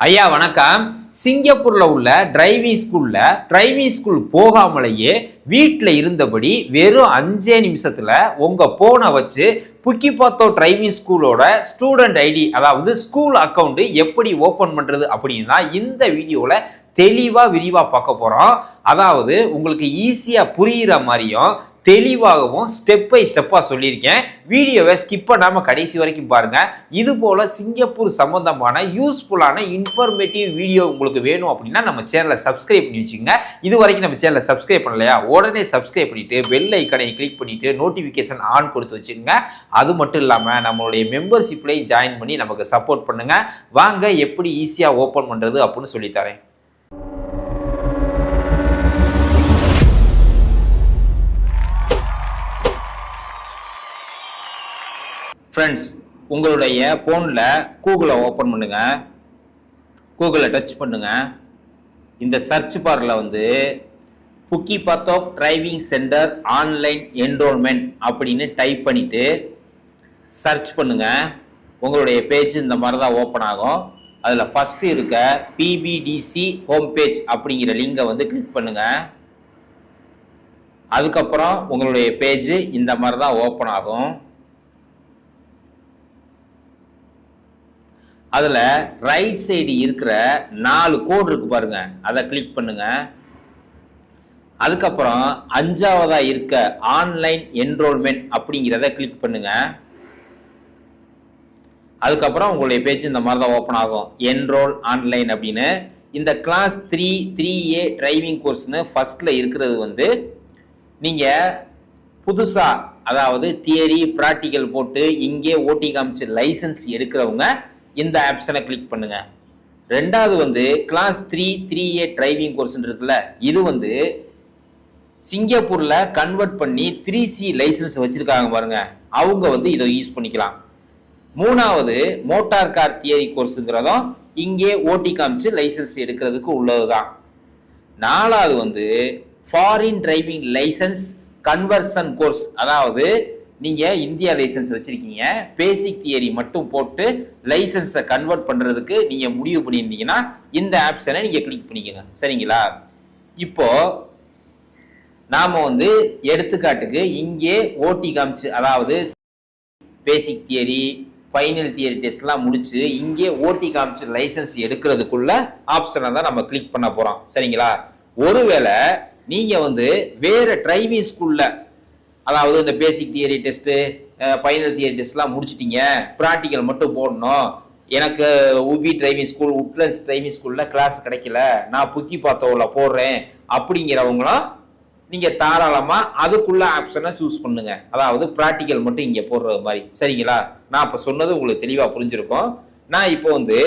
ஐயா வணக்கம். சிங்கப்பூர்ல உள்ள டிரைவிங் ஸ்கூல் போகாமலேயே வீட்டில் இருந்தபடி வெறும் 5 நிமிஷத்துல உங்க போனை வச்சு புக்கிபாத்தோ டிரைவிங் ஸ்கூலோட ஸ்டூடெண்ட் ஐடி அதாவது ஸ்கூல் அக்கௌண்ட் எப்படி ஓபன் பண்றது அப்படின்னு தான் இந்த வீடியோல விரிவா பார்க்க போறோம். அதாவது உங்களுக்கு ஈஸியா புரியுற மாதிரியும் தெளிவாகவும் ஸ்டெப் பை ஸ்டெப்பாக சொல்லியிருக்கேன். வீடியோவை ஸ்கிப் பண்ணாமல் கடைசி வரைக்கும் பாருங்கள். இது போல் சிங்கப்பூர் சம்மந்தமான யூஸ்ஃபுல்லான இன்ஃபர்மேட்டிவ் வீடியோ உங்களுக்கு வேணும் அப்படின்னா நம்ம சேனலை சப்ஸ்கிரைப் பண்ணி வச்சுக்கோங்க. இது வரைக்கும் நம்ம சேனலை சப்ஸ்கிரைப் பண்ணலையா, உடனே சப்ஸ்கிரைப் பண்ணிவிட்டு பெல் ஐக்கனை கிளிக் பண்ணிவிட்டு நோட்டிஃபிகேஷன் ஆன் கொடுத்து வச்சுக்கோங்க. அது மட்டும் இல்லாமல் நம்மளுடைய மெம்பர்ஷிப்லேயும் ஜாயின் பண்ணி நமக்கு சப்போர்ட் பண்ணுங்கள். வாங்க எப்படி ஈஸியாக ஓப்பன் பண்ணுறது அப்படின்னு சொல்லித்தரேன். ஃப்ரெண்ட்ஸ், உங்களுடைய ஃபோனில் கூகுளை ஓப்பன் பண்ணுங்க. கூகுளை டச் பண்ணுங்க. இந்த சர்ச் பாரில் புக்கிபாத்தோ டிரைவிங் சென்டர் ஆன்லைன் என்ரோல்மெண்ட் அப்படின்னு டைப் பண்ணிவிட்டு சர்ச் பண்ணுங்க. உங்களுடைய பேஜ் இந்த மாதிரி தான் ஓப்பன் ஆகும். அதில் ஃபஸ்ட்டு இருக்க பிபிடிசி ஹோம் பேஜ் அப்படிங்கிற லிங்கை கிளிக் பண்ணுங்க. அதுக்கப்புறம் உங்களுடைய பேஜ் இந்த மாதிரி தான் ஓப்பன் ஆகும். அதில் ரைட் சைடு இருக்கிற 4 கோடு இருக்கு பாருங்க, அதை கிளிக் பண்ணுங்க. அதுக்கப்புறம் 5ஆவதா இருக்க ஆன்லைன் என்ரோல்மெண்ட் அப்படிங்கிறத கிளிக் பண்ணுங்க. அதுக்கப்புறம் உங்களுடைய பேஜ் இந்த மாதிரி தான் ஓப்பன் ஆகும். என்ரோல் ஆன்லைன் அப்படின்னு இந்த கிளாஸ் 3A டிரைவிங் கோர்ஸ்னு ஃபர்ஸ்ட்ல இருக்கிறது நீங்கள் புதுசாக அதாவது தியரி ப்ராக்டிக்கல் போட்டு இங்கே ஓட்டி காமிச்சு லைசன்ஸ் எடுக்கிறவங்க இந்த ஆப்ஷனை கிளிக் பண்ணுங்க. ரெண்டாவது கிளாஸ் 3A டிரைவிங் கோர்ஸ் இருக்குல்ல, இது சிங்கப்பூர்ல கன்வெர்ட் பண்ணி 3C லைசன்ஸ் வச்சிருக்காங்க பாருங்க, அவங்க இதை யூஸ் பண்ணிக்கலாம். மூணாவது மோட்டார் கார் தியரி கோர்ஸுங்கிறதும் இங்கே ஓட்டி காமிச்சு லைசன்ஸ் எடுக்கிறதுக்கு உள்ளதுதான். நாலாவது foreign driving licence conversion course, அதாவது நீங்க இந்தியா லைசன்ஸ் வச்சிருக்கீங்க, பேசிக் தியரி மட்டும் போட்டு லைசன்ஸை கன்வெர்ட் பண்றதுக்கு நீங்க முடிவு பண்ணியிருந்தீங்கன்னா இந்த ஆப்ஷனை நீங்க கிளிக் பண்ணிக்கோங்க. சரிங்களா? இப்போ நாம எடுத்துக்காட்டுக்கு இங்கே ஓட்டி காமிச்சு அதாவது பேசிக் தியரி ஃபைனல் தியரி டெஸ்ட்லாம் முடிச்சு இங்கே ஓட்டி காமிச்சு லைசன்ஸ் எடுக்கிறதுக்குள்ள ஆப்ஷனை தான் நம்ம கிளிக் பண்ண போறோம். சரிங்களா? ஒருவேளை நீங்க வேற டிரைவிங் ஸ்கூல்ல அதாவது இந்த basic theory test final theory டெஸ்ட்லாம் முடிச்சிட்டிங்க, ப்ராக்டிக்கல் மட்டும் போடணும், எனக்கு உபி டிரைவிங் ஸ்கூல் உட்லண்ட்ஸ் டிரைவிங் ஸ்கூலில் கிளாஸ் கிடைக்கல, நான் புக்கிபாத்தோவில் போடுறேன் அப்படிங்கிறவங்களாம் நீங்கள் தாராளமாக அதுக்குள்ள ஆப்ஷனை சூஸ் பண்ணுங்க. அதாவது ப்ராக்டிக்கல் மட்டும் இங்கே போடுறது மாதிரி. சரிங்களா? நான் இப்போ சொன்னது உங்களுக்கு தெளிவாக புரிஞ்சிருக்கும். நான் இப்போ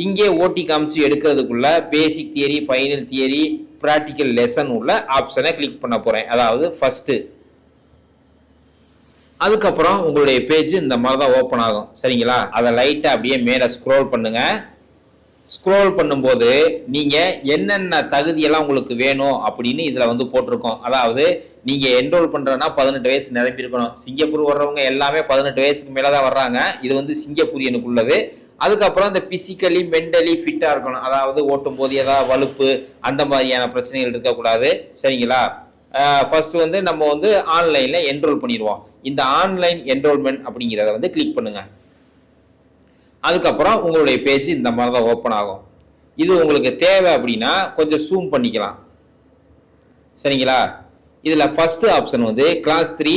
இங்கே ஓட்டி காமிச்சு எடுக்கிறதுக்குள்ள basic theory final theory practical lesson உள்ள ஆப்ஷனை கிளிக் பண்ண போகிறேன். அதாவது ஃபஸ்ட்டு. அதுக்கப்புறம் உங்களுடைய பேஜ் இந்த மாதிரி தான் ஓப்பன் ஆகும். சரிங்களா? அதை லைட்டாக அப்படியே மேலே ஸ்க்ரோல் பண்ணுங்க. ஸ்க்ரோல் பண்ணும்போது நீங்கள் என்னென்ன தகுதியெல்லாம் உங்களுக்கு வேணும் அப்படின்னு இதில் போட்டிருக்கோம். அதாவது நீங்கள் என்ரோல் பண்ணுறதுனா 18 வயசு நிரம்பியிருக்கணும். சிங்கப்பூர் வர்றவங்க எல்லாமே 18 வயசுக்கு மேலே தான் வர்றாங்க. இது சிங்கப்பூரியனுக்கு உள்ளது. அதுக்கப்புறம் இந்த பிசிக்கலி மென்டலி ஃபிட்டாக இருக்கணும். அதாவது ஓட்டும் போது ஏதாவது வலுப்பு அந்த மாதிரியான பிரச்சனைகள் இருக்கக்கூடாது. சரிங்களா? ஃபர்ஸ்ட் நம்ம ஆன்லைன்ல என்ரோல் பண்ணிடுவோம். இந்த ஆன்லைன் என்ரோல்மெண்ட் அப்படிங்கிறத கிளிக் பண்ணுங்க. அதுக்கப்புறம் உங்களுடைய பேஜ் இந்த மாதிரி தான் ஓப்பன் ஆகும். இது உங்களுக்கு தேவை அப்படின்னா கொஞ்சம் ஜூம் பண்ணிக்கலாம். சரிங்களா? இதுல first option class 3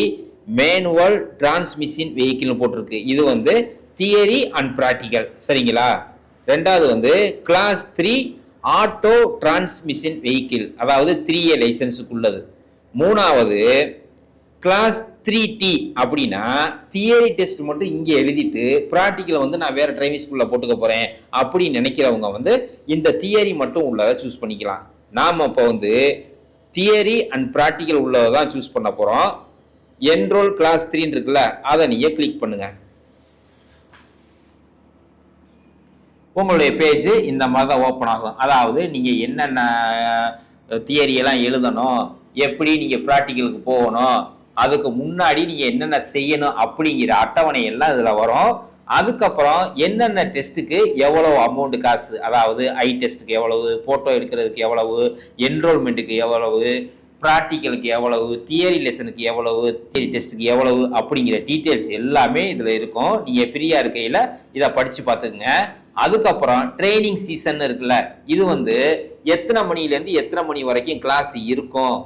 manual transmission வெஹிக்கிள்னு போட்டிருக்கு. இது தியரி அண்ட் ப்ராக்டிக்கல். சரிங்களா? ரெண்டாவது கிளாஸ் 3 ஆட்டோ டிரான்ஸ்மிஷன் வெஹிக்கிள், அதாவது 3A லைசன்ஸுக்கு உள்ளது. மூணாவது கிளாஸ் 3T அப்படின்னா தியரி டெஸ்ட் மட்டும் இங்கே எழுதிட்டு ப்ராக்டிக்கலை நான் வேற டிரைவிங் ஸ்கூலில் போட்டுக்க போறேன் அப்படின்னு நினைக்கிறவங்க இந்த தியரி மட்டும் உள்ளதை சூஸ் பண்ணிக்கலாம். நாம் இப்போ தியரி அண்ட் ப்ராக்டிக்கல் உள்ளதை தான் சூஸ் பண்ண போகிறோம். என்ரோல் கிளாஸ் 3 இருக்குல்ல, அதை நீங்கள் கிளிக் பண்ணுங்க. உங்களுடைய பேஜ் இந்த மாதிரி தான் ஓப்பன் ஆகும். அதாவது நீங்கள் என்னென்ன தியரியெல்லாம் எழுதணும், எப்படி நீங்கள் ப்ராக்டிக்கலுக்கு போகணும், அதுக்கு முன்னாடி நீங்கள் என்னென்ன செய்யணும் அப்படிங்கிற அட்டவணை எல்லாம் இதில் வரும். அதுக்கப்புறம் என்னென்ன டெஸ்ட்டுக்கு எவ்வளவு அமௌண்ட் காசு, அதாவது ஐ டெஸ்ட்டுக்கு எவ்வளவு, போட்டோ எடுக்கிறதுக்கு எவ்வளவு, என்ரோல்மெண்ட்டுக்கு எவ்வளவு, ப்ராக்டிக்கலுக்கு எவ்வளவு, தியரி லெசனுக்கு எவ்வளவு, தியரி டெஸ்ட்டுக்கு எவ்வளவு அப்படிங்கிற டீட்டெயில்ஸ் எல்லாமே இதில் இருக்கும். நீங்கள் ஃப்ரீயாக இருக்கையில் இதை படித்து பார்த்துக்குங்க. அதுக்கப்புறம் ட்ரைனிங் சீசன் இருக்குல்ல, இது எத்தனை மணிலேருந்து எத்தனை மணி வரைக்கும் கிளாஸ் இருக்கும்,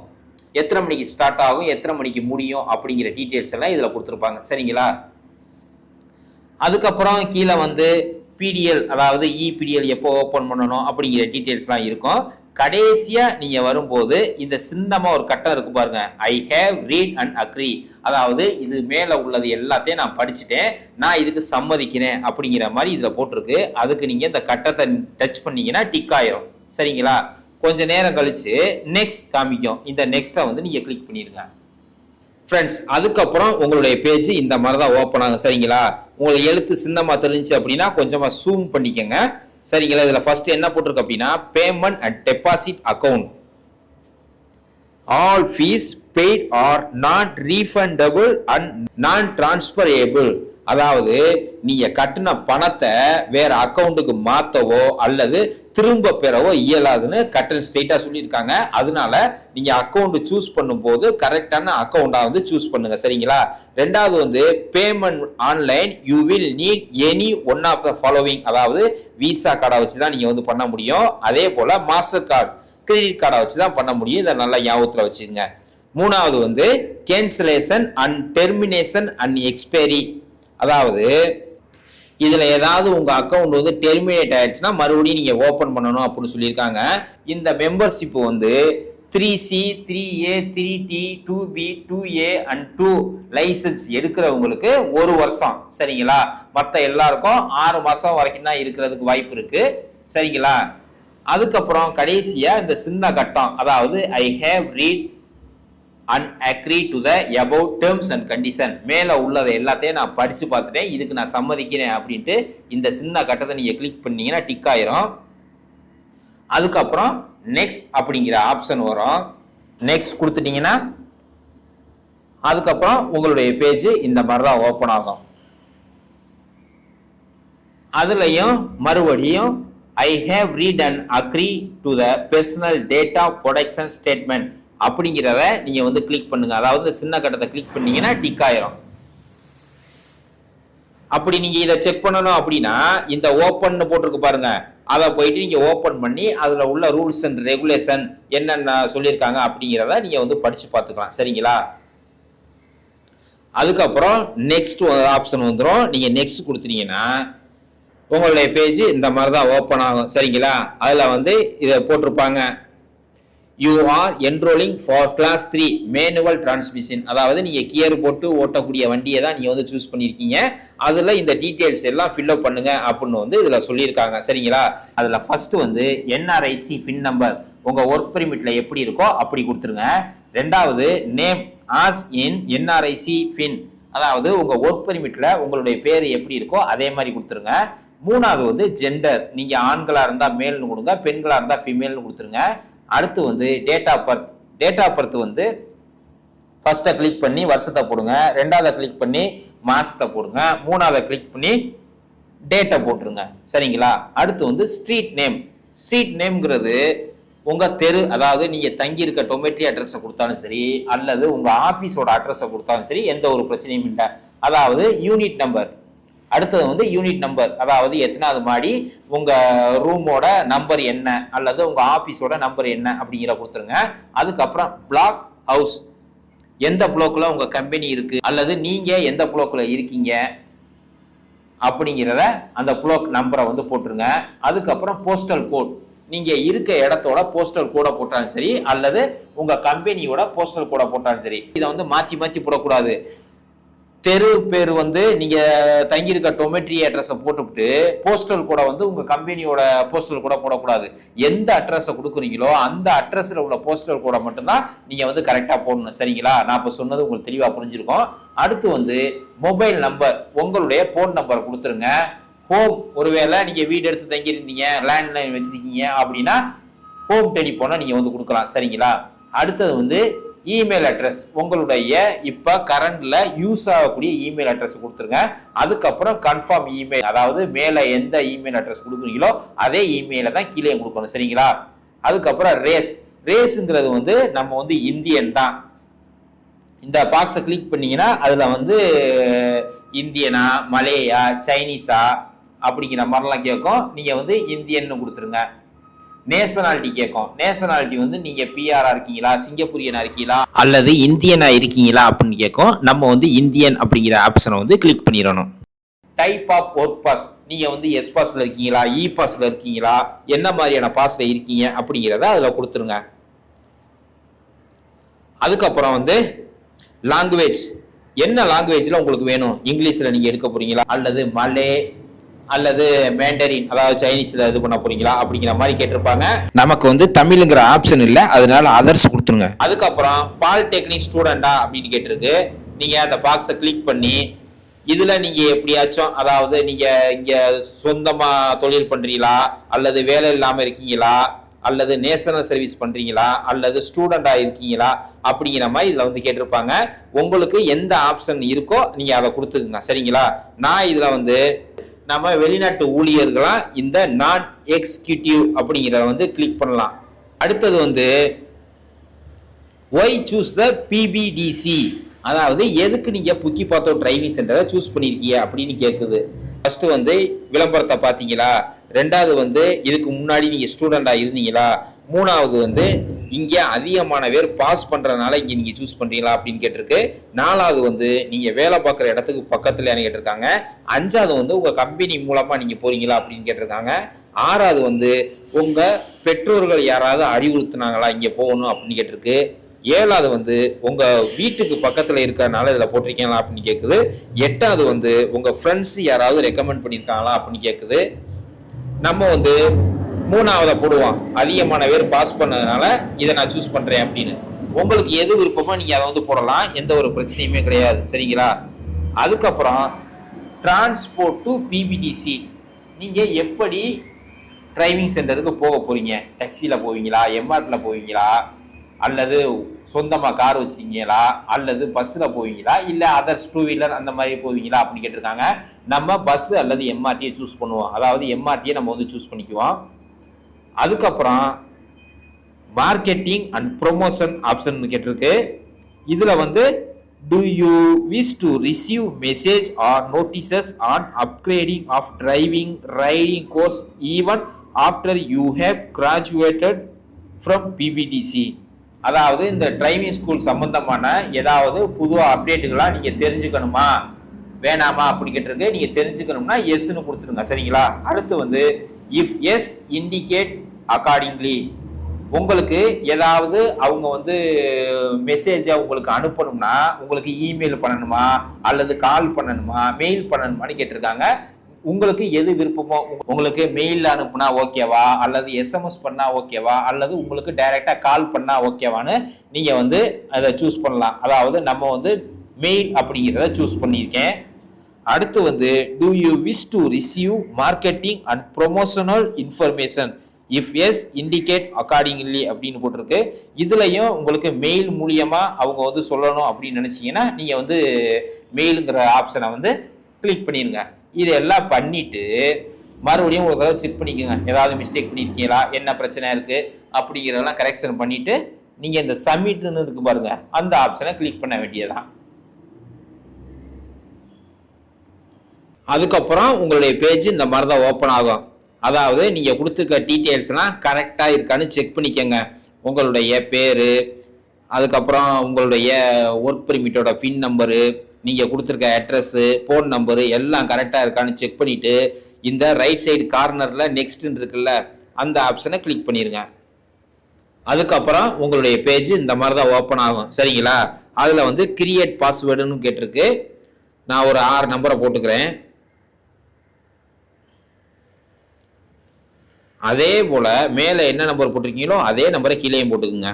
எத்தனை மணிக்கு ஸ்டார்ட் ஆகும், எத்தனை மணிக்கு முடியும் அப்படிங்கிற டீட்டெயில்ஸ் எல்லாம் இதில் கொடுத்துருப்பாங்க. சரிங்களா? அதுக்கப்புறம் கீழே பிடிஎல், அதாவது இபிடிஎல் எப்போ ஓப்பன் பண்ணணும் அப்படிங்கிற டீட்டெயில்ஸ்லாம் இருக்கும். கடைசியாக நீங்கள் வரும்போது இந்த சின்னமாக ஒரு கட்டம் இருக்கு பாருங்க, I have read and agree, அதாவது இது மேலே உள்ளது எல்லாத்தையும் நான் படிச்சுட்டேன், நான் இதுக்கு சம்மதிக்கிறேன் அப்படிங்கிற மாதிரி இதில் போட்டிருக்கு. அதுக்கு நீங்கள் இந்த கட்டத்தை டச் பண்ணீங்கன்னா டிக் ஆயிரும். சரிங்களா? கொஞ்சம் நேரம் கழிச்சு நெக்ஸ்ட் காமிக்கும். இந்த நெக்ஸ்ட்டை நீங்கள் கிளிக் பண்ணிடுங்க ஃப்ரெண்ட்ஸ். அதுக்கப்புறம் உங்களுடைய பேஜ் இந்த மாதிரி தான் ஓப்பன் ஆகும். சரிங்களா? உங்களுக்கு எழுத்து சின்னமாக தெரிஞ்சு அப்படின்னா கொஞ்சமாக ஜூம் பண்ணிக்கோங்க. சரிங்களா? இதில் ஃபர்ஸ்ட் என்ன போட்டிருக்கு அப்படின்னா, payment and deposit account, all fees paid are not refundable and non transferable, அதாவது நீங்க கட்டின பணத்தை வேற அக்கௌண்ட்டுக்கு மாத்தவோ அல்லது திரும்ப பெறவோ இயலாதுன்னு கட்டல் ஸ்ட்ரெயிட்டா சொல்லியிருக்காங்க. அதனால நீங்க அக்கௌண்ட் சூஸ் பண்ணும்போது கரெக்டான அக்கௌண்டா சூஸ் பண்ணுங்க. சரிங்களா? ரெண்டாவது payment online, you will need any one of the following, அதாவது விசா கார்டை வச்சு தான் நீங்க பண்ண முடியும். அதே போல மாஸ்டர் கார்டு, கிரெடிட் கார்டை வச்சு தான் பண்ண முடியும். இதை நல்லா ஞாபகத்தில் வச்சுக்கோங்க. மூணாவது cancellation and termination and expiry, அதாவது இதுல ஏதாவது உங்க அக்கௌண்ட் டெர்மினேட் ஆயிடுச்சுன்னா மறுபடியும் நீங்க ஓபன் பண்ணணும் அப்படின்னு சொல்லியிருக்காங்க. இந்த membership 3C 3A 3T 2B 2A and 2 licence எடுக்கிறவங்களுக்கு 1 வருஷம். சரிங்களா? மற்ற எல்லாருக்கும் 6 மாசம் வரைக்கும் தான் இருக்கிறதுக்கு வாய்ப்பு இருக்கு. சரிங்களா? அதுக்கப்புறம் கடைசியா இந்த சின்ன கட்டம், அதாவது ஐ have read and agree to the above terms and condition, மேல உள்ளதை எல்லாத்தையும் நான் படிச்சு பார்த்துட்டேன், இதுக்கு நான் சம்மதிக்கிறேன் அப்படின்ட்டு இந்த சின்ன கட்டத்தை நீங்க கிளிக் பண்ணீங்கன்னா டிக் ஆயிரும். அதுக்கப்புறம் நெக்ஸ்ட் அப்படிங்கிற ஆப்ஷன் வரும். நெக்ஸ்ட் கொடுத்துட்டீங்கன்னா அதுக்கப்புறம் உங்களுடைய பேஜ் இந்த மாதிரி தான் ஓப்பன் ஆகும். அதுலயும் மறுபடியும் ஐ have read and agree to the personal data protection statement அப்படிங்கிறத நீங்க கிளிக் பண்ணுங்க. அதாவது சின்ன கட்டத்தை கிளிக் பண்ணீங்கன்னா டிக் ஆயிரும். அப்படி நீங்க இதை செக் பண்ணணும் அப்படின்னா இந்த ஓப்பன் போட்டிருக்கு பாருங்க, அதை போயிட்டு நீங்க ஓப்பன் பண்ணி அதுல உள்ள ரூல்ஸ் அண்ட் ரெகுலேஷன் என்னென்ன சொல்லியிருக்காங்க அப்படிங்கிறத நீங்க படிச்சு பார்த்துக்கலாம். சரிங்களா? அதுக்கப்புறம் நெக்ஸ்ட் ஆப்ஷன் வந்துடும். நீங்க நெக்ஸ்ட் கொடுத்துட்டீங்கன்னா உங்களுடைய பேஜ் இந்த மாதிரி தான் ஓப்பன் ஆகும். சரிங்களா? அதுல இதை போட்டிருப்பாங்க, you are enrolling for class 3 manual transmission, அதாவது நீங்க கியர் போட்டு ஓட்டக்கூடிய வண்டியை தான் நீங்க சூஸ் பண்ணியிருக்கீங்க. அதுல இந்த டீடைல்ஸ் எல்லாம் ஃபில்அப் பண்ணுங்க அப்படின்னு இதுல சொல்லியிருக்காங்க. சரிங்களா? அதுல ஃபர்ஸ்ட் என்ஆர்ஐசி பின் நம்பர் உங்க ஒர்க் பெர்மிட்ல எப்படி இருக்கோ அப்படி கொடுத்துருங்க. ரெண்டாவது நேம் ஆஸ் இன் என்ஆர்ஐசி பின், அதாவது உங்க ஒர்க் பெர்மிட்ல உங்களுடைய பேர் எப்படி இருக்கோ அதே மாதிரி கொடுத்துருங்க. மூணாவது ஜெண்டர், நீங்க ஆண்களா இருந்தா மேல்னு கொடுங்க, பெண்களா இருந்தா ஃபீமேல்னு கொடுத்துருங்க. அடுத்து date of birth, date of birth ஃபர்ஸ்ட்டை கிளிக் பண்ணி வருஷத்தை போடுங்க, ரெண்டாவதை கிளிக் பண்ணி மாசத்தை போடுங்க, மூணாவதை கிளிக் பண்ணி டேட்டை போட்டுருங்க. சரிங்களா? அடுத்து ஸ்ட்ரீட் நேம், ஸ்ட்ரீட் நேம்ங்கிறது உங்க தெரு, அதாவது நீங்க தங்கி இருக்க டொமேட்ரி அட்ரஸை கொடுத்தாலும் சரி அல்லது உங்க ஆபீஸோட அட்ரஸை கொடுத்தாலும் சரி எந்த ஒரு பிரச்சனையும் இல்லை. அதாவது யூனிட் நம்பர், அடுத்தது யூனிட் நம்பர், அதாவது எத்தனாவது மாடி, உங்க ரூமோட நம்பர் என்ன அல்லது உங்க ஆபீஸோட நம்பர் என்ன அப்படிங்கிற கொடுத்துருங்க. அதுக்கப்புறம் பிளாக் ஹவுஸ், எந்த பிளாக்ல உங்க கம்பெனி இருக்கு அல்லது நீங்க எந்த பிளாக்ல இருக்கீங்க அப்படிங்கிறத அந்த பிளாக் நம்பரை போட்டுருங்க. அதுக்கப்புறம் போஸ்டல் கோட், நீங்க இருக்க இடத்தோட போஸ்டல் கோடை போட்டாலும் சரி அல்லது உங்க கம்பெனியோட போஸ்டல் கோடை போட்டாலும் சரி, இதை மாத்தி மாத்தி போடக்கூடாது. தெரு பேர் நீங்க தங்கியிருக்க டொமேட்ரி அட்ரஸை போட்டுவிட்டு போஸ்டல் கூட உங்க கம்பெனியோட போஸ்டல் கூட போடக்கூடாது. எந்த அட்ரஸை கொடுக்குறீங்களோ அந்த அட்ரஸ்ல உள்ள போஸ்டல் கூட மட்டும்தான் நீங்க கரெக்டா போடணும். சரிங்களா? நான் இப்ப சொன்னது உங்களுக்கு தெளிவா புரிஞ்சிருக்கும். அடுத்து மொபைல் நம்பர், உங்களுடைய போன் நம்பர் கொடுத்துருங்க. ஹோம், ஒருவேளை நீங்க வீடு எடுத்து தங்கி இருந்தீங்க, லேண்ட்லைன் வச்சிருக்கீங்க அப்படின்னா ஹோம் டெலிபோனை நீங்க கொடுக்கலாம். சரிங்களா? அடுத்தது இமெயில் அட்ரஸ் உங்களுடைய இப்போ கரண்ட்ல யூஸ் ஆகக்கூடிய இமெயில் அட்ரஸ் கொடுத்துருங்க. அதுக்கப்புறம் கன்ஃபார்ம் இமெயில், அதாவது மேலே எந்த இமெயில் அட்ரஸ் கொடுக்குறீங்களோ அதே இமெயிலை தான் கீழே கொடுக்கணும். சரிங்களா? அதுக்கப்புறம் ரேஸுங்கிறது வந்து நம்ம வந்து இந்தியன் தான். இந்த பாக்ஸை கிளிக் பண்ணீங்கன்னா அதில் வந்து இந்தியனா, மலேயா, சைனீஸா அப்படிங்கிற மாதிரிலாம் கேட்கும். நீங்கள் வந்து இந்தியன்னு கொடுத்துருங்க. நேஷனாலிட்டி கேட்கும். நேஷனாலிட்டி வந்து நீங்கள் பிஆரா இருக்கீங்களா, சிங்கப்பூரியனா இருக்கீங்களா, அல்லது இந்தியனா இருக்கீங்களா அப்படின்னு கேட்கும். நம்ம வந்து இந்தியன் அப்படிங்கிற ஆப்ஷனை வந்து கிளிக் பண்ணிடணும். டைப் ஆஃப் ஒர்க் பாஸ், நீங்கள் வந்து எஸ் பாஸில் இருக்கீங்களா, இ பாஸில் இருக்கீங்களா, என்ன மாதிரியான பாஸில் இருக்கீங்க அப்படிங்கிறத அதில் கொடுத்துருங்க. அதுக்கப்புறம் வந்து லாங்குவேஜ், என்ன லாங்குவேஜில் உங்களுக்கு வேணும், இங்கிலீஷில் நீங்கள் எடுக்க போகிறீங்களா அல்லது மலே அல்லது மேண்டரின் அதாவது சைனீஸில் இது பண்ண போகிறீங்களா அப்படிங்கிற மாதிரி கேட்டிருப்பாங்க. நமக்கு வந்து தமிழுங்கிற ஆப்ஷன் இல்லை, அதனால அதர்ஸ் கொடுத்துருங்க. அதுக்கப்புறம் பாலிடெக்னிக் ஸ்டூடெண்டா அப்படின்னு கேட்டிருக்கு. நீங்கள் அந்த பாக்ஸை கிளிக் பண்ணி இதில் நீங்கள் எப்படியாச்சும், அதாவது நீங்கள் இங்கே சொந்தமாக தொழில் பண்ணுறீங்களா அல்லது வேலை இல்லாமல் இருக்கீங்களா அல்லது நேஷனல் சர்வீஸ் பண்ணுறீங்களா அல்லது ஸ்டூடெண்டாக இருக்கீங்களா அப்படிங்கிற மாதிரி இதில் வந்து கேட்டிருப்பாங்க. உங்களுக்கு எந்த ஆப்ஷன் இருக்கோ நீங்கள் அதை கொடுத்துக்குங்க. சரிங்களா? நான் இதில் வந்து நம்ம வெளிநாட்டு ஊழியர்களா இந்த நான் எக்ஸிக்யூட்டிவ் அப்படிங்கிறத வந்து கிளிக் பண்ணலாம். அடுத்தது வந்து ஒய் சூஸ் த பிபிடிசி, அதாவது எதுக்கு நீங்கள் புக்கி பார்த்தோ டிரைவிங் சென்டரை சூஸ் பண்ணியிருக்கீங்க அப்படின்னு கேட்குது. ஃபர்ஸ்ட் வந்து விளம்பரத்தை பார்த்தீங்களா, ரெண்டாவது வந்து இதுக்கு முன்னாடி நீங்கள் ஸ்டூடெண்டாக இருந்தீங்களா, மூணாவது வந்து இங்கே அதிகமான பேர் பாஸ் பண்ணுறதுனால இங்கே நீங்கள் சூஸ் பண்ணுறீங்களா அப்படின்னு கேட்டிருக்கு. நாலாவது வந்து நீங்கள் வேலை பார்க்குற இடத்துக்கு பக்கத்தில் கேட்டிருக்காங்க. அஞ்சாவது வந்து உங்கள் கம்பெனி மூலமாக நீங்கள் போகிறீங்களா அப்படின்னு கேட்டிருக்காங்க. ஆறாவது வந்து உங்கள் பெற்றோர்கள் யாராவது அறிவுறுத்தினாங்களா இங்கே போகணும் அப்படின்னு கேட்டிருக்கு. ஏழாவது வந்து உங்கள் வீட்டுக்கு பக்கத்தில் இருக்கிறனால இதில் போட்டிருக்கீங்களா அப்படின்னு கேட்குது. எட்டாவது வந்து உங்கள் ஃப்ரெண்ட்ஸ் யாராவது ரெக்கமெண்ட் பண்ணியிருக்காங்களா அப்படின்னு கேட்குது. நம்ம வந்து மூணாவதை போடுவோம், அதிகமான பேர் பாஸ் பண்ணதுனால இதை நான் சூஸ் பண்ணுறேன் அப்படின்னு. உங்களுக்கு எது விருப்பமோ நீங்கள் அதை வந்து போடலாம், எந்த ஒரு பிரச்சனையுமே கிடையாது. சரிங்களா? அதுக்கப்புறம் டிரான்ஸ்போர்ட் டு பிபிடிசி, நீங்கள் எப்படி டிரைவிங் சென்டருக்கு போக போகிறீங்க, டாக்ஸியில் போவீங்களா, எம்ஆர்டியில் போவீங்களா அல்லது சொந்தமாக கார் வச்சுருக்கீங்களா அல்லது பஸ்ஸில் போவீங்களா இல்லை அதர்ஸ் டூ வீலர் அந்த மாதிரி போவீங்களா அப்படின்னு கேட்டிருக்காங்க. நம்ம பஸ் அல்லது எம்ஆர்டியை சூஸ் பண்ணுவோம், அதாவது எம்ஆர்டியை நம்ம வந்து சூஸ் பண்ணிக்குவோம். அதுக்கப்புறம் மார்க்கெட்டிங் அண்ட் ப்ரொமோஷன் ஆப்ஷன் கேட்டிருக்கு. இதில் வந்து do you wish to receive message or notices on upgrading of driving riding course even after you have graduated from PBDC, அதாவது இந்த டிரைவிங் ஸ்கூல் சம்பந்தமான ஏதாவது புது அப்டேட்டுகளாக நீங்கள் தெரிஞ்சுக்கணுமா வேணாமா அப்படி கேட்டிருக்கு. நீங்கள் தெரிஞ்சுக்கணும்னா எஸ்ன்னு கொடுத்துருங்க. சரிங்களா? அடுத்து வந்து இஃப் எஸ் இண்டிகேட் அக்கார்டிங்லி, உங்களுக்கு ஏதாவது அவங்க வந்து மெசேஜை உங்களுக்கு அனுப்பணும்னா உங்களுக்கு இமெயில் பண்ணணுமா அல்லது கால் பண்ணணுமா மெயில் பண்ணணுமான்னு கேட்டிருக்காங்க. உங்களுக்கு எது விருப்பமோ, உங்களுக்கு மெயில் அனுப்புனா ஓகேவா அல்லது எஸ்எம்எஸ் பண்ணா ஓகேவா அல்லது உங்களுக்கு டைரக்டா கால் பண்ணா ஓகேவான்னு நீங்க வந்து அதை சூஸ் பண்ணலாம். அதாவது நம்ம வந்து மெயில் அப்படிங்கிறத சூஸ் பண்ணியிருக்கேன். அடுத்து வந்து do you wish to receive marketing and promotional information if yes indicate accordingly அப்படின்னு போட்டிருக்கு. இதுலயும் உங்களுக்கு மெயில் மூலியமா அவங்க வந்து சொல்லணும் அப்படின்னு நினைச்சீங்கன்னா நீங்க வந்து மெயிலுங்கிற ஆப்ஷனை வந்து கிளிக் பண்ணிருங்க. இதெல்லாம் பண்ணிட்டு மறுபடியும் ஒரு தடவை செக் பண்ணிக்கோங்க, ஏதாவது மிஸ்டேக் பண்ணியிருக்கீங்களா, என்ன பிரச்சனை இருக்கு அப்படிங்கிறதெல்லாம் கரெக்ஷன் பண்ணிட்டு நீங்க இந்த சப்மிட்னு இருக்கு பாருங்க, அந்த ஆப்ஷனை கிளிக் பண்ண வேண்டியதான். அதுக்கப்புறம் உங்களுடைய பேஜ் இந்த மாதிரி தான் ஓப்பன் ஆகும். அதாவது நீங்கள் கொடுத்துருக்க டீட்டெயில்ஸ்லாம் கரெக்டாக இருக்கான்னு செக் பண்ணிக்கோங்க. உங்களுடைய பேர், அதுக்கப்புறம் உங்களுடைய ஒர்க் பெர்மிட்டோட பின் நம்பரு, நீங்கள் கொடுத்துருக்க அட்ரஸ்ஸு, ஃபோன் நம்பரு எல்லாம் கரெக்டாக இருக்கான்னு செக் பண்ணிவிட்டு இந்த ரைட் சைடு கார்னரில் நெக்ஸ்ட்னு இருக்குல்ல அந்த ஆப்ஷனை கிளிக் பண்ணிடுங்க. அதுக்கப்புறம் உங்களுடைய பேஜ் இந்த மாதிரி தான் ஓப்பன் ஆகும். சரிங்களா? அதில் வந்து கிரியேட் பாஸ்வேர்டுன்னு கேட்டிருக்கு. நான் ஒரு 6 நம்பரை போட்டுக்கிறேன். அதே போல் மேலே என்ன நம்பர் போட்டிருக்கீங்களோ அதே நம்பரை கீழேயும் போட்டுக்குங்க.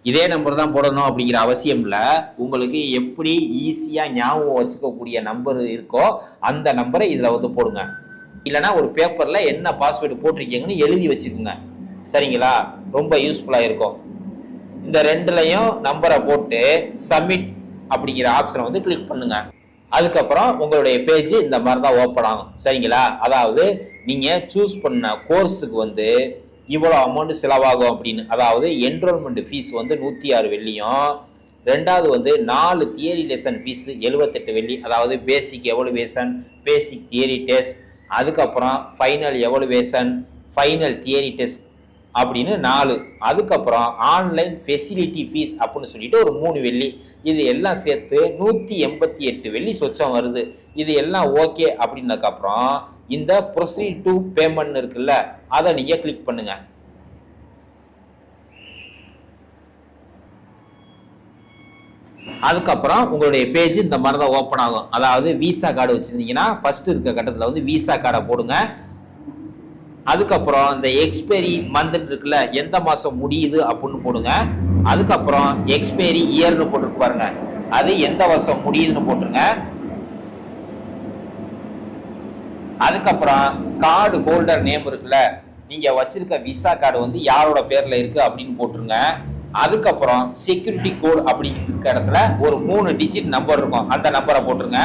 இதே நம்பர் தான் போடணும் அப்படிங்கிற அவசியம் இல்லை. உங்களுக்கு எப்படி ஈஸியாக ஞாபகம் வச்சுக்கக்கூடிய நம்பர் இருக்கோ அந்த நம்பரை இதில் வந்து போடுங்க. இல்லைனா ஒரு பேப்பரில் என்ன பாஸ்வேர்டு போட்டிருக்கீங்கன்னு எழுதி வச்சுக்கோங்க. சரிங்களா? ரொம்ப யூஸ்ஃபுல்லாக இருக்கும். இந்த ரெண்டுலையும் நம்பரை போட்டு சப்மிட் அப்படிங்கிற ஆப்ஷனை வந்து கிளிக் பண்ணுங்க. அதுக்கப்புறம் உங்களுடைய பேஜ் இந்த மாதிரி தான் ஓப்பன் ஆகும். சரிங்களா? அதாவது நீங்கள் சூஸ் பண்ண கோர்ஸுக்கு வந்து இவ்வளோ அமௌண்ட் செலவாகும் அப்படின்னு. அதாவது என்ரோல்மெண்ட் ஃபீஸ் வந்து 106 வெள்ளியும், ரெண்டாவது வந்து 4 தியரி லெசன் ஃபீஸ் 78 வெள்ளி. அதாவது பேசிக் எவலுவேஷன், பேசிக் தியரி டெஸ்ட், அதுக்கப்புறம் final evaluation, final theory test அப்படின்னு 4. அதுக்கப்புறம் ஆன்லைன் ஃபெசிலிட்டி ஃபீஸ் அப்படின்னு சொல்லிட்டு ஒரு 3 வெள்ளி. இது எல்லாம் சேர்த்து 188 வெள்ளி சொச்சம் வருது. இது எல்லாம் ஓகே அப்படின்னதுக்கப்புறம் இந்த ப்ரொசீட் டு பேமெண்ட் இருக்குல்ல, அதை நீங்கள் கிளிக் பண்ணுங்க. அதுக்கப்புறம் உங்களுடைய பேஜ் இந்த மாதிரி தான் ஓப்பன் ஆகும். அதாவது விசா கார்டு வச்சுருந்தீங்கன்னா ஃபர்ஸ்ட் இருக்க கட்டத்தில் வந்து விசா கார்டை போடுங்க. அதுக்கப்புறம் இந்த எக்ஸ்பைரி மந்த் இருக்குல்ல, எந்த மாதம் முடியுது அப்படின்னு போடுங்க. அதுக்கப்புறம் எக்ஸ்பைரி இயர்னு போட்டுருக்கு பாருங்க, அது எந்த வருஷம் முடியுதுன்னு போட்டுருங்க. அதுக்கப்புறம் கார்டு ஹோல்டர் நேம் இருக்குல்ல, நீங்கள் வச்சிருக்க விசா கார்டு வந்து யாரோட பேரில் இருக்குது அப்படின்னு போட்டுருங்க. அதுக்கப்புறம் செக்யூரிட்டி கோட் அப்படிங்கிற இடத்துல ஒரு 3 டிஜிட் நம்பர் இருக்கும், அந்த நம்பரை போட்டுருங்க.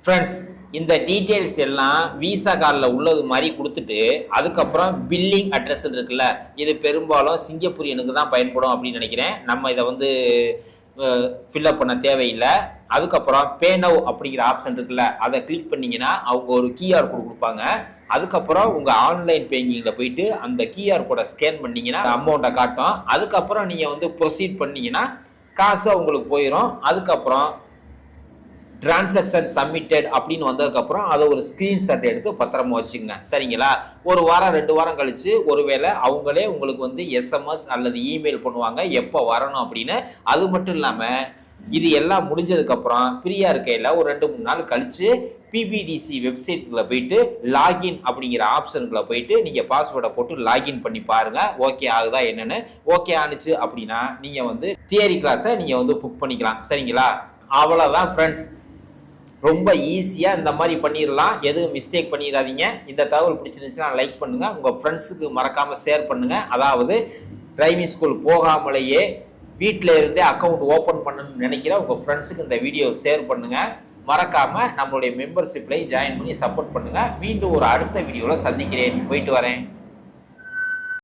ஃப்ரெண்ட்ஸ், இந்த டீட்டெயில்ஸ் எல்லாம் விசா கார்டில் உள்ளது மாதிரி கொடுத்துட்டு அதுக்கப்புறம் பில்லிங் அட்ரஸ் இருக்குல்ல, இது பெரும்பாலும் சிங்கப்பூரியனுக்கு தான் பயன்படும் அப்படின்னு நினைக்கிறேன். நம்ம இதை வந்து ஃபில்அப் பண்ண தேவையில்லை. அதுக்கப்புறம் பே நவ் அப்படிங்கிற ஆப்ஷன் இருக்குல்ல, அதை கிளிக் பண்ணிங்கன்னா அவங்க ஒரு கியூஆர் கோடு கொடுப்பாங்க. அதுக்கப்புறம் உங்கள் ஆன்லைன் பேங்கிங்கில் போயிட்டு அந்த கியூஆர் கோடை ஸ்கேன் பண்ணிங்கன்னா அமௌண்ட்டை காட்டும். அதுக்கப்புறம் நீங்கள் வந்து ப்ரொசீட் பண்ணிங்கன்னா காசு உங்களுக்கு போயிடும். அதுக்கப்புறம் டிரான்சாக்ஷன் சப்மிட்டட் அப்படின்னு வந்ததுக்கப்புறம் அதை ஒரு ஸ்க்ரீன்ஷாட் எடுத்து பத்திரமா வச்சுக்கோங்க. சரிங்களா? ஒரு வாரம் 2 வாரம் கழித்து ஒருவேளை அவங்களே உங்களுக்கு வந்து எஸ்எம்எஸ் அல்லது இமெயில் பண்ணுவாங்க எப்போ வரணும் அப்படின்னு. அது மட்டும் இல்லாமல் இது எல்லாம் முடிஞ்சதுக்கப்புறம் ஃப்ரீயாக இருக்கையில் ஒரு 2-3 நாள் கழித்து பிபிடிசி வெப்சைட்டில் போயிட்டு லாகின் அப்படிங்கிற ஆப்ஷனுக்குள்ள போயிட்டு நீங்கள் பாஸ்வேர்டை போட்டு லாகின் பண்ணி பாருங்கள். ஓகே ஆகுதா என்னென்னு. ஓகே ஆனிச்சு அப்படின்னா நீங்கள் வந்து தியரி கிளாஸை நீங்கள் வந்து புக் பண்ணிக்கலாம். சரிங்களா? அவ்வளோதான் ஃப்ரெண்ட்ஸ், ரொம்ப ஈஸியாக இந்த மாதிரி பண்ணிடலாம். எதுவும் மிஸ்டேக் பண்ணிடாதீங்க. இந்த தகவல் பிடிச்சிருந்துச்சுன்னா லைக் பண்ணுங்கள், உங்கள் ஃப்ரெண்ட்ஸுக்கு மறக்காமல் ஷேர் பண்ணுங்கள். அதாவது டிரைவிங் ஸ்கூல் போகாமலேயே வீட்டில் இருந்தே அக்கௌண்ட் ஓப்பன் பண்ணணும்னு நினைக்கிற உங்கள் ஃப்ரெண்ட்ஸுக்கு இந்த வீடியோ ஷேர் பண்ணுங்கள். மறக்காமல் நம்மளுடைய மெம்பர்ஷிப்லையும் ஜாயின் பண்ணி சப்போர்ட் பண்ணுங்கள். மீண்டும் ஒரு அடுத்த வீடியோவில் சந்திக்கிறேன். போயிட்டு வரேன்.